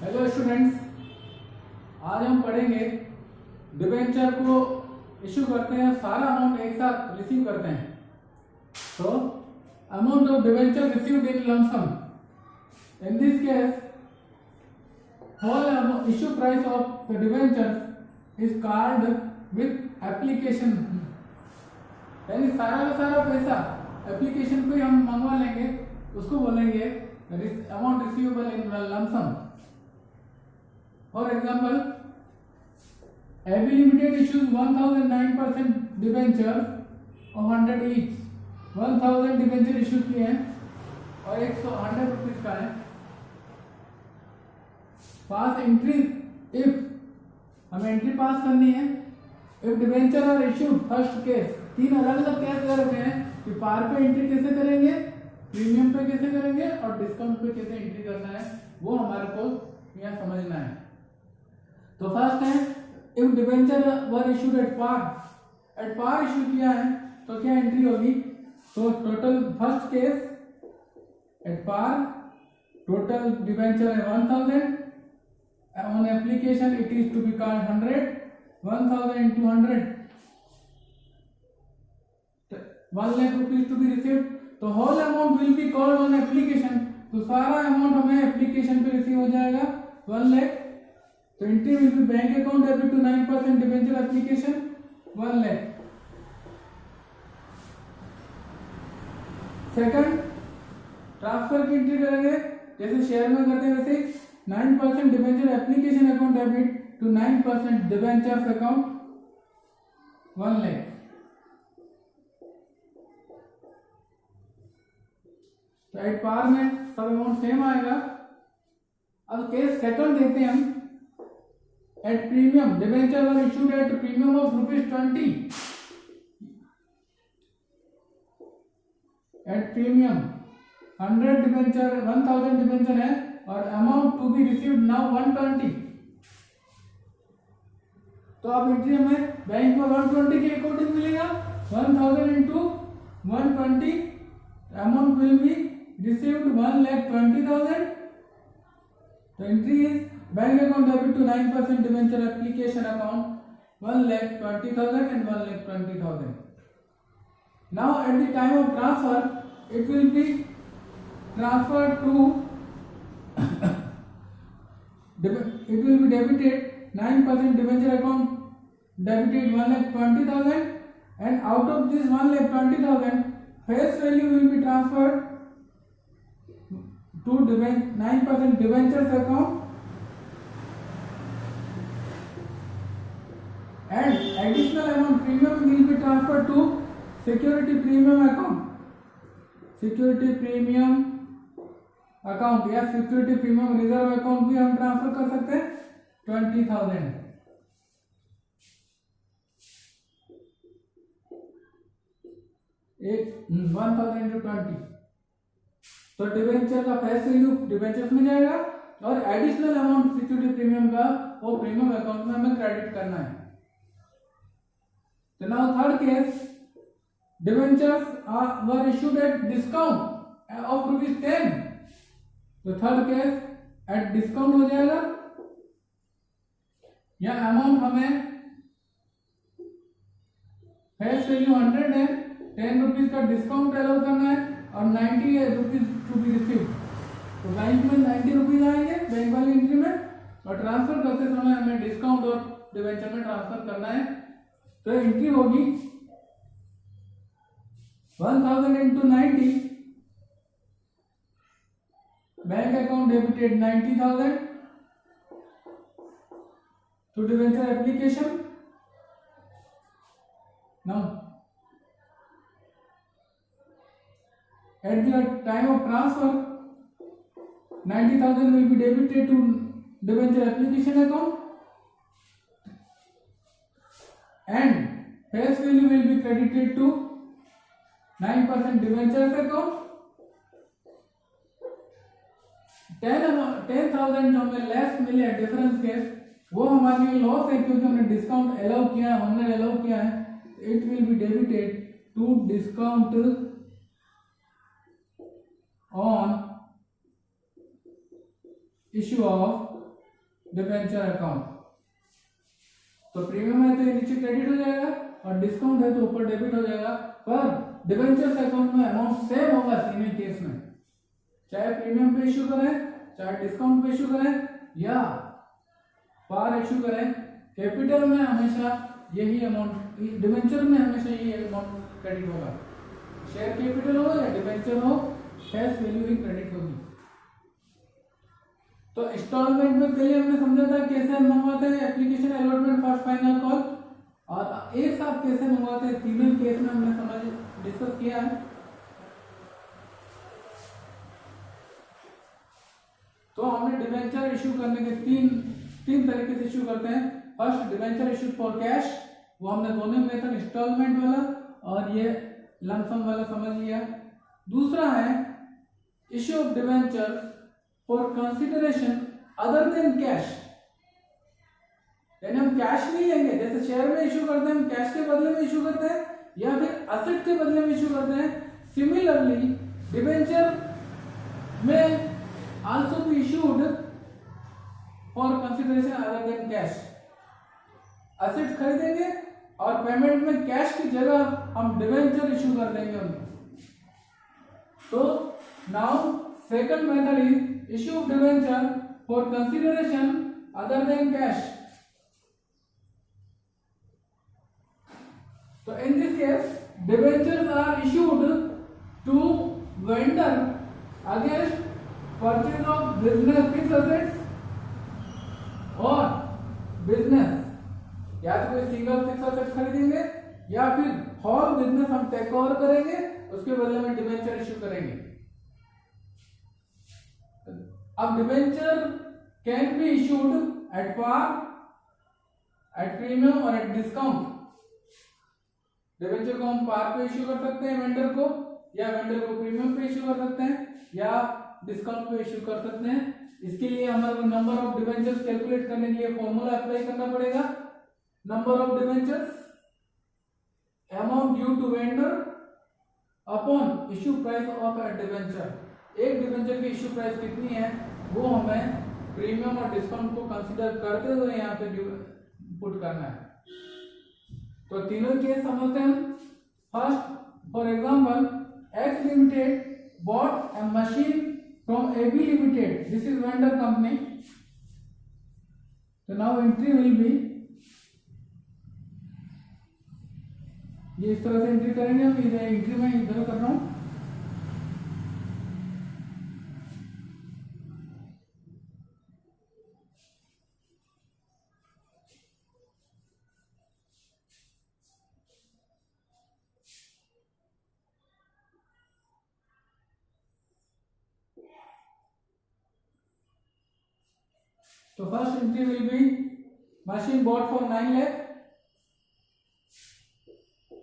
Hello students, आज हम पढ़ेंगे डिबेंचर को इशू करते हैं, सारा अमाउंट एक साथ रिसीव करते हैं। तो amount of debenture received in lump sum, in this case whole issue price of the debentures is called with application, यानी सारा का सारा पैसा एप्लीकेशन पे हम मंगवा लेंगे, उसको बोलेंगे amount receivable in lump sum. For example, AB Limited issues 1009% debenture of 100 each, 1000 debenture issue किए हैं और 100 रुपीज का है। पास एंट्री, इफ हमें एंट्री पास करनी है, if debenture are issued first case, तीन अलग अलग केस दे रखे हैं कि पार पे एंट्री कैसे करेंगे, प्रीमियम पे कैसे करेंगे और डिस्काउंट पे कैसे एंट्री करना है, वो हमारे को यहाँ समझना है। तो फर्स्ट है, if debenture were issued at par issue किया है तो क्या एंट्री होगी। तो total first case at par, total debenture है 1000, on application it is to be called 100, 1000 into 100, 1 lakh rupees to be received। तो whole amount will be called on application, तो सारा अमाउंट हमें एप्लीकेशन पे रिसीव हो जाएगा 1 lakh। तो entry will be bank account debit to 9% debenture application 1 lakh। Second, transfer की entry करेंगे जैसे शेयर में करते हैं वैसे 9% debenture application account debit to 9% debenture account 1 lakh। तो एट पार में सब अमाउंट सेम आएगा। अब केस सेकंड देखते हैं हम, at premium debenture were issued at premium of ₹20। At premium 100 debenture 1000 debenture है और amount to be received now 120। तो अब एंट्री हमें बैंक में 120 के अकॉर्डिंग मिलेगा, 1000 into 120, amount will be received 1,20,000। तो entry is bank account debit to 9% debenture application account 1,20,000 and 1,20,000। Now at the time of transfer it will be transferred to it will be debited 9% debenture account debited 1,20,000 and out of this 1,20,000 face value will be transferred to 9% debentures account and additional amount premium will be transferred to security premium account, security premium account या security premium reserve account भी हम transfer कर सकते हैं 20,000। एक 1000 into 20, तो debenture का face value debentures में जाएगा और एडिशनल अमाउंट सिक्योरिटी प्रीमियम का वो प्रीमियम अकाउंट में हमें क्रेडिट करना है। तो now third case, debentures were issued at discount of ₹10। तो थर्ड केस एट डिस्काउंट हो जाएगा, या अमाउंट हमें फेस वैल्यू 100 है, 10 रुपीज का डिस्काउंट अलाउ करना है और 90 रुपीज टू बी रिसीव। तो बैंक में 90 रुपीज आएंगे बैंक वाली एंट्री में और ट्रांसफर करते समय हमें डिस्काउंट और डिबेंचर में ट्रांसफर करना है। तो एंट्री होगी 1000 into 90, bank account debited 90,000 to debenture application। Now at the time of transfer 90,000 will be debited to debenture application account and face value will be credited to 9% debentures account। 10,000 जो हमें less मिले difference case, वो हमारे लिए loss है क्योंकि हमने discount allow किया है, हमने अलाउ किया है। It will be debited to discount on issue of debenture account. तो प्रीमियम है तो ये नीचे क्रेडिट हो जाएगा और डिस्काउंट है तो ऊपर डेबिट हो जाएगा, पर डिबेंचर्स अकाउंट में अमाउंट सेम होगा तीनों केस में, चाहे प्रीमियम पे इशू करें, चाहे डिस्काउंट पे इशू करें या पार इशू करें। कैपिटल में हमेशा यही अमाउंट, डिबेंचर में हमेशा यही अमाउंट क्रेडिट होगा, शेयर कैपिटल हो या डिबेंचर हो, फेस वैल्यू ही क्रेडिट होगी। तो इंस्टॉलमेंट में पहले हमने समझा था कैसे मंगवाते हैं, application, allotment, first final call, और एक साथ कैसे मंगवाते हैं, तीनों केस में हमने समझ डिस्कस किया है। तो हमने डिबेंचर इशू करने के तीन तरीके से इशू करते हैं। First debenture issue for cash, वो हमने दोनों मेथड, इंस्टॉलमेंट वाला और ये लमसम वाला समझ लिया। दूसरा है issue of debenture for consideration other than cash, यानी हम कैश नहीं लेंगे, जैसे शेयर में इशू करते हैं हम कैश के बदले में इशू करते हैं या फिर असेट के बदले में इशू करते हैं। सिमिलरली डिबेंचर में also be issued for consideration other than cash, asset खरीदेंगे और पेमेंट में कैश की जगह हम डिबेंचर इशू कर देंगे उनको। तो now second method is issue of debenture for consideration other than cash. तो in this case debentures are issued to vendor against purchase of business fixed assets और बिजनेस, या तो कोई सिंगल फिक्स एसेट खरीदेंगे या फिर होल बिजनेस हम take over करेंगे, उसके बदले में डिबेंचर इशू करेंगे। अब debenture can be issued at par, at premium और एट डिस्काउंट। डिबेंचर को हम पार पे इशू कर सकते हैं वेंडर को, या वेंडर को प्रीमियम पे इशू कर सकते हैं, या डिस्काउंट पे इशू कर सकते हैं। इसके लिए हमारे को नंबर ऑफ डिबेंचर्स कैलकुलेट करने के लिए फॉर्मूला अप्लाई करना पड़ेगा। Number of debentures, amount due to vendor upon issue price of a debenture. एक डिबेंचर की इशू प्राइस कितनी है वो हमें प्रीमियम और डिस्काउंट को कंसीडर करते हुए यहाँ पे पुट करना है। तो तीनों केस समझते हैं। First, for example, x limited bought a machine from AB Limited, this is vendor company. So now entry will be, ये इस तरह से एंट्री करेंगे हम, इधर एंट्री में इधर कर रहा हूं। So first entry will be machine bought for 9 lakh.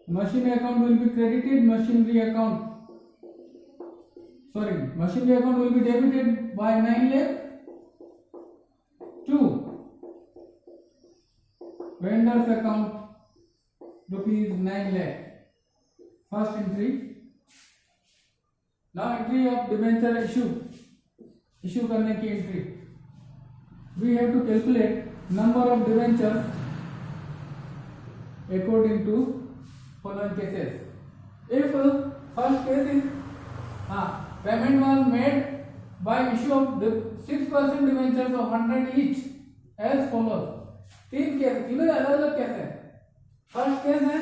Machine account will be credited, machinery account will be debited by 9 lakh to vendor's account rupees 9 lakh. First entry. Now entry of debenture issue करने की entry. We have to calculate number of debentures according to following cases. If first case is payment was made by issue of 6% debentures of 100 each as follows. तीन case, तीनों अलग अलग case है। First case है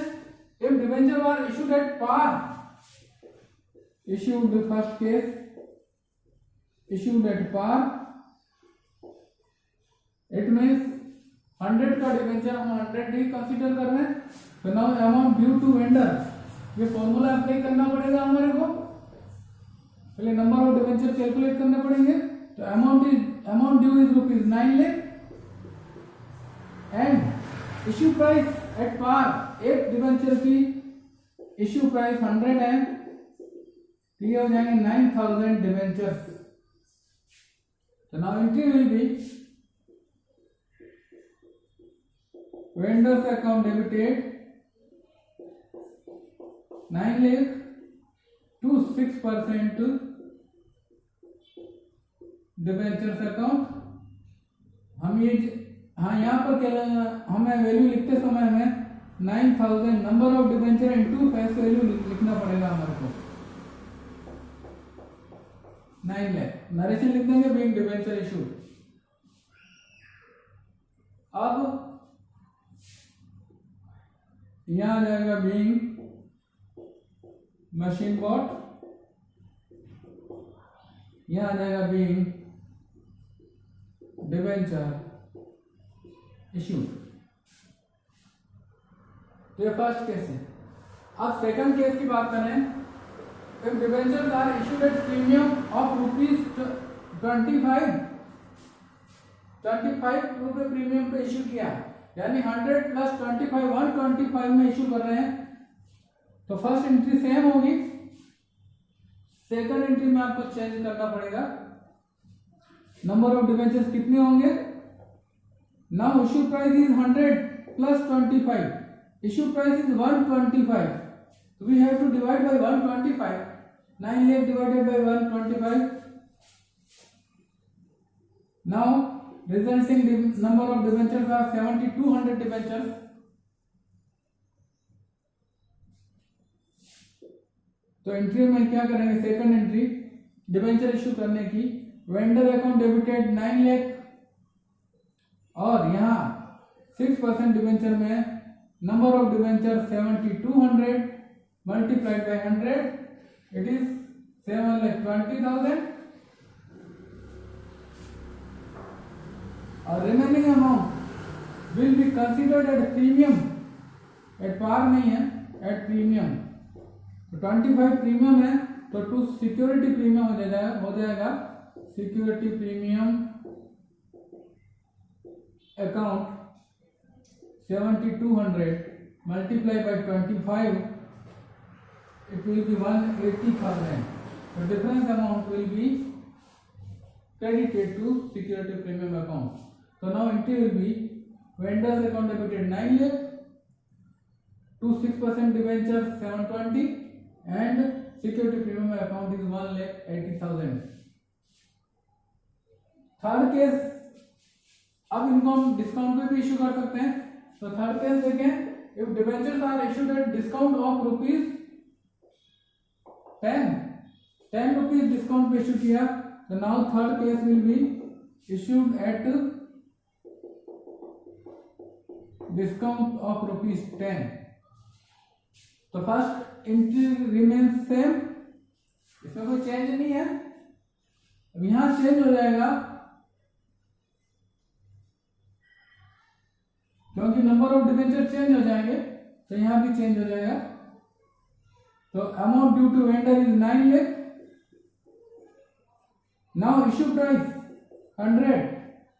if debenture was issued at par, first case issued at par, it means 100 का debenture हम 100 ही consider कर रहे हैं। तो now amount due to vendor, ये फॉर्मूला अप्लाई करना पड़ेगा हमारे को। पहले नंबर ऑफ डिबेंचर कैलकुलेट करने पड़ेंगे। तो amount due is rupees 9 lakh and issue price at par, एक डिबेंचर की इश्यू प्राइस 100 है, ये हो जाएंगे 9000 डिबेंचर्स। तो now entry will B vendor's account debited 9 lakh to 6% debentures account हम ये हाँ यहाँ पर क्या हमें वैल्यू लिखते समय हमें 9000 number of debenture into face value लिखना पड़ेगा हमारे को। 9 लाख नरेशन लिख देंगे बीइंग डिबेंचर इशू। अब यहां आ जाएगा बीइंग मशीन बॉट, यहां आ जाएगा बीइंग डिबेंचर इशू। तो ये फर्स्ट केस है। अब सेकंड केस की बात करें, if debentures are issued at premium of ₹25 रुपए प्रीमियम पे इशू किया, यानी 100 प्लस 25 125 में इशू कर रहे हैं, तो फर्स्ट एंट्री सेम होगी, सेकंड एंट्री में आपको चेंज करना पड़ेगा। नंबर ऑफ डिबेंचर्स कितने होंगे? Now issue price is 100 plus 25, issue price is 125, so we have to divide by 125, 9 lakh divided by 125. Now resulting number of debentures are 7200 debentures. तो entry में क्या करेंगे? सेकंड एंट्री डिबेंचर इशू करने की, vendor account debited 9 lakh और यहाँ 6% debenture में number of debenture 7200 multiplied by 100, it is 7,20,000. और remaining amount will be considered at premium, at par नहीं है, at premium. तो 25 प्रीमियम है तो 2 सिक्योरिटी प्रीमियम हो जाएगा security premium account 7200 multiplied by 25, it will be 180,000. The difference amount will be credited to security premium account. So now entry will be vendors account debited 9 lakh to 6% debenture 720 and security premium account is 1,80,000. Third case, अब इनको हम discount पे भी issue कर सकते हैं। तो third case देखें, if debentures are issued at discount of ₹10 rupees discount पे इशू किया, तो now third case will be issued at discount of ₹10। तो फर्स्ट एंट्री रिमेन्स सेम, इसमें कोई चेंज नहीं है। अब यहां चेंज हो जाएगा क्योंकि नंबर ऑफ डिबेंचर चेंज हो जाएंगे, तो यहां भी चेंज हो जाएगा। तो amount due to vendor is 9 lakh. Now issue price 100,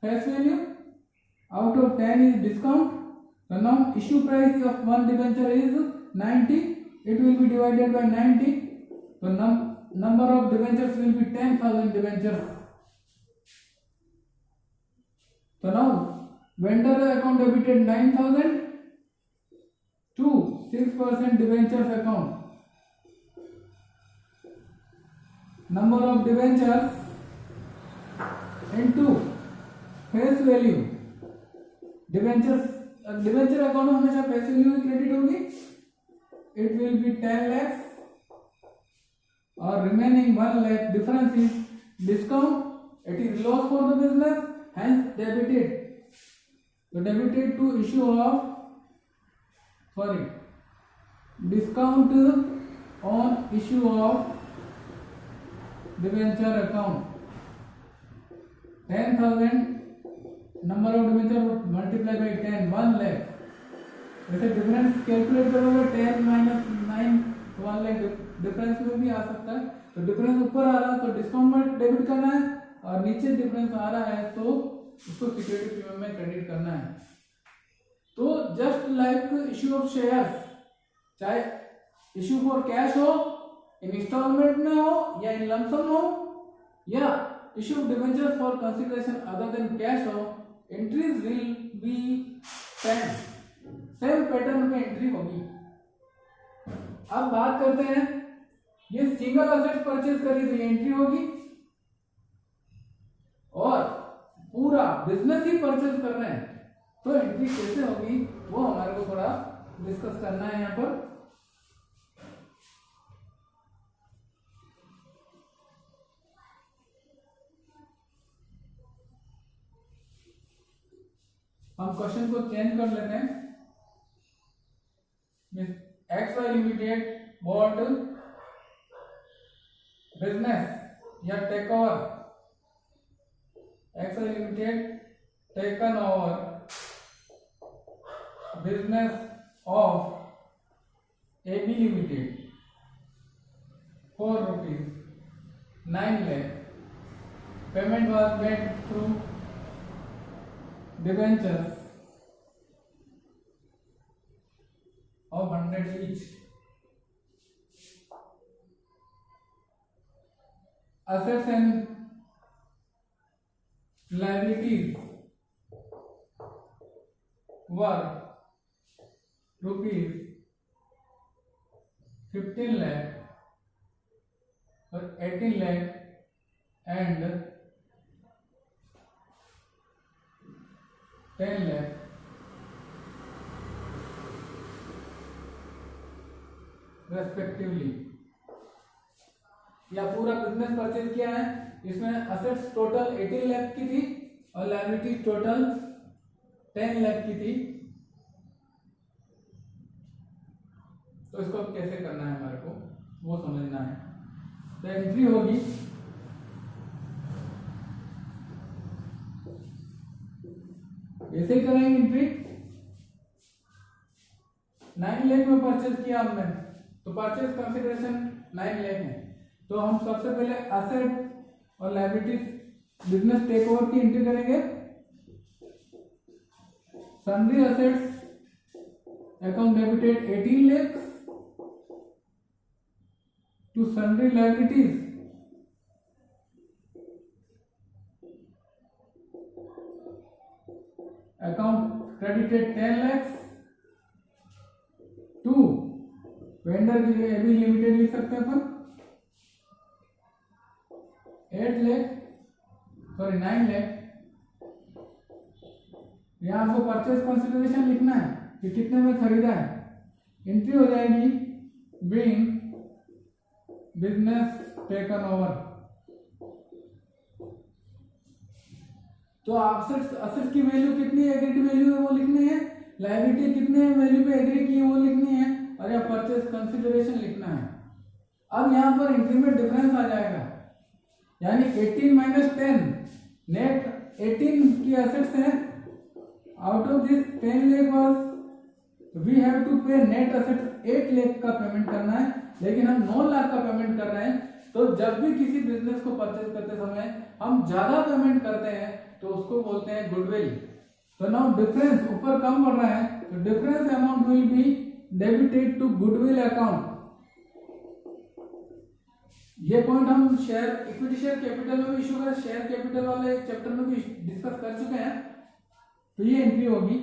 face value out of 10 is discount. So now issue price of one debenture is 90. It will be divided by 90. So number of debentures will be 10,000 debentures. So now vendor account debited 9,000 to 6% debentures account. Number of debentures into face value. Debenture account हमेशा face value में credit होगी, it will be 10 lakhs और remaining 1 lakh difference is discount, it is loss for the business, hence debited. तो debited to issue of discount on issue of debenture account 10,000 number of debenture multiply by 10 1 lakh. वैसे difference calculate करोगे 10 minus 9 1 lakh difference में भी आ सकता है। तो difference ऊपर आ रहा है तो डिस्काउंट में डेबिट करना है, और नीचे डिफरेंस आ रहा है तो उसको सिक्योरिटी प्रीमियम में क्रेडिट करना है। तो just like issue of shares, चाहे इश्यू फॉर कैश हो, इन इंस्टॉलमेंट में हो या इन लमसम हो, या issue of debentures for consideration other than cash हो, entries will be same pattern में एंट्री होगी। अब बात करते हैं, ये सिंगल असेट परचेज करी तो एंट्री होगी, और पूरा बिजनेस ही परचेज कर रहे हैं, तो एंट्री कैसे होगी वो हमारे को थोड़ा डिस्कस करना है यहाँ पर। हम क्वेश्चन को चेंज कर लेते हैं। X Y limited bought business या take over, X Y limited taken over business of AB limited for ₹9 lakh. Payment was made through debentures of 100 each. Assets and liabilities were ₹15 lakh or 18 lakh and 10 lakh respectively. या पूरा business purchase किया है, इसमें assets total 18 lakh की थी और liability total 10 lakh की थी। तो इसको कैसे करना है हमारे को वो समझना है। तो एंट्री होगी ऐसे ही करेंगे एंट्री। 9 लाख में परचेज किया हमने, तो परचेज कंसिडरेशन 9 लाख है। तो हम सबसे पहले असेट और लायबिलिटीज बिजनेस टेक ओवर की एंट्री करेंगे। Sundry assets account debited 18 lakh to sundry liabilities account credited 10 lakhs to vendor की जगह एबी लिमिटेड लिख सकते हैं अपन 8 लाख, सॉरी 9 लाख। यहां आपको परचेज कंसिडरेशन लिखना है कि कितने में खरीदा है। एंट्री हो जाएगी बीइंग बिजनेस टेकन ओवर। तो असेट्स की वैल्यू कितनी एग्रीड वैल्यू है वो लिखनी है, लायबिलिटी कितने वैल्यू पे एग्री की है वो लिखनी है, और या परचेज कंसिडरेशन लिखना है। अब यहां पर एंट्री में डिफरेंस आ जाएगा, यानी 18 माइनस 10 नेट 18 की एसेट्स है। Out of this 10 lakh was we have to pay net asset 8 lakh का पेमेंट करना है, लेकिन हम 9 लाख का पेमेंट कर रहे हैं। तो जब भी किसी बिजनेस को परचेज करते समय हम ज्यादा पेमेंट करते हैं तो उसको बोलते हैं गुडविल। तो नाउ डिफरेंस ऊपर कम बढ़ रहा है, तो difference amount will be debited to goodwill account. ये पॉइंट हम शेयर इक्विटी शेयर कैपिटल में भी इशू कर, शेयर कैपिटल वाले चैप्टर में भी डिस्कस कर चुके हैं। तो ये एंट्री होगी,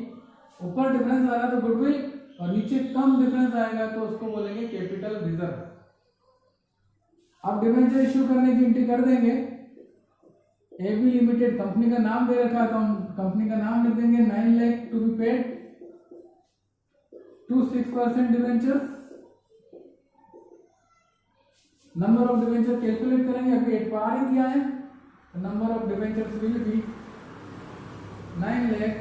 ऊपर डिफरेंस आ रहा है तो गुडविल, और नीचे कम डिफरेंस आएगा तो उसको बोलेंगे कैपिटल रिजर्व। अब डिबेंचर इश्यू करने की एंट्री कर देंगे। एबी लिमिटेड कंपनी का नाम दे रखा है तो हम कंपनी का नाम लिख देंगे। 9 lakh to be paid to 6% debentures. Number of debenture calculate करेंगे, अभी 8 पार ही दिया है। Number of debentures will be 9 lakh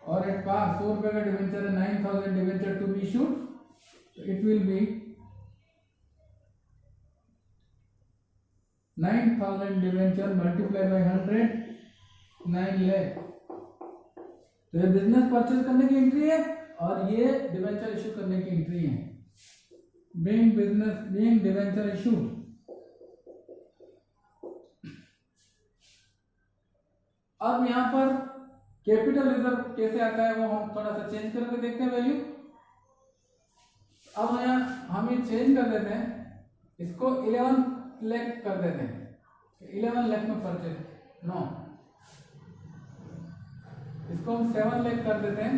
और एट पार 100 रुपए का डिबेंचर है, 9000 डिबेंचर टू बी इशूड, तो it will be 9000 debenture multiply by 100, 9 lakh. तो ये बिजनेस परचेज करने की एंट्री है और ये डिबेंचर इशू करने की एंट्री है। Being debenture issue. अब यहां पर कैपिटल रिजर्व कैसे आता है वो हम थोड़ा सा चेंज करके देखते हैं वैल्यू। अब यहां हम ये चेंज कर देते हैं, इसको 11 लाख कर देते हैं। 11 लाख में परचेज नो, इसको हम 7 लाख कर देते हैं।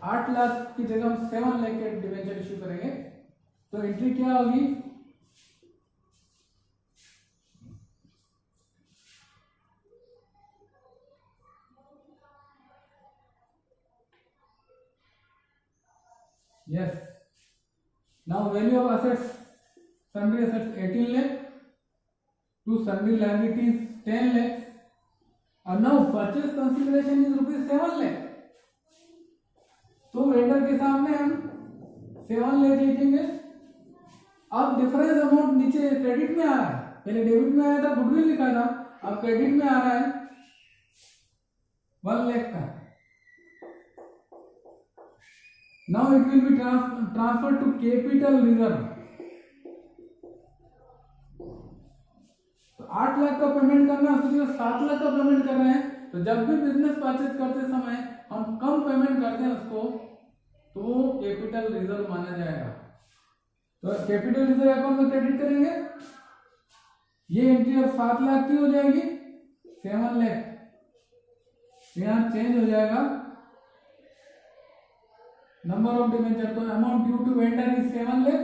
8 लाख की जगह हम 7 लाख के डिबेंचर इश्यू करेंगे। तो एंट्री क्या होगी, Yes. Now value of assets, sundry assets 18 lakh, to sundry liabilities 10 lakh, and now purchase consideration is rupees 7 lakh. तो वेंडर के सामने हम 7 लाख लिखेंगे। अब डिफरेंस अमाउंट नीचे क्रेडिट में आ रहा है, पहले डेबिट में आया था, गुडविल लिखा था, अब क्रेडिट में आ रहा है 1 लाख का। Now it will be transfer to capital reserve. तो 8 लाख का पेमेंट करना, उसकी जगह 7 लाख का पेमेंट कर रहे हैं। तो जब भी बिजनेस परचेज करते समय हम कम पेमेंट करते हैं उसको, तो वो कैपिटल रिजर्व माना जाएगा। तो कैपिटल रिजर्व अकाउंट में क्रेडिट करेंगे। ये एंट्री अब 7 लाख की हो जाएगी, 7 लाख यहां चेंज हो जाएगा नंबर ऑफ डिवेंचर। तो amount due to vendor is 7 lakh.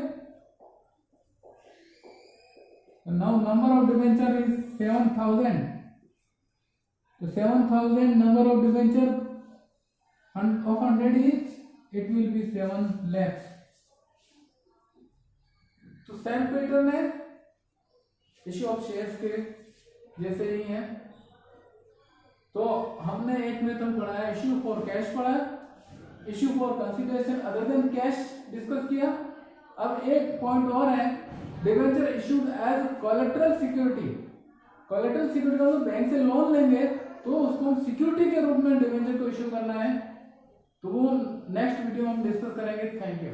Now number of debenture is 7000। तो 7000 number of debenture of 100 each, it will be 7 lakhs. तो सेम पैटर्न है इश्यू ऑफ शेयर्स के जैसे ही है। तो हमने एक मेथड पढ़ा है, इश्यू फॉर कैश पढ़ा है, issue for consideration other than cash discuss किया। अब एक पॉइंट और है, debenture issued as collateral security. Collateral security का मतलब बैंक से लोन लेंगे तो उसको हम सिक्योरिटी के रूप में डिवेंचर को इश्यू करना है। तो वो नेक्स्ट वीडियो में हम डिस्कस करेंगे। Thank you.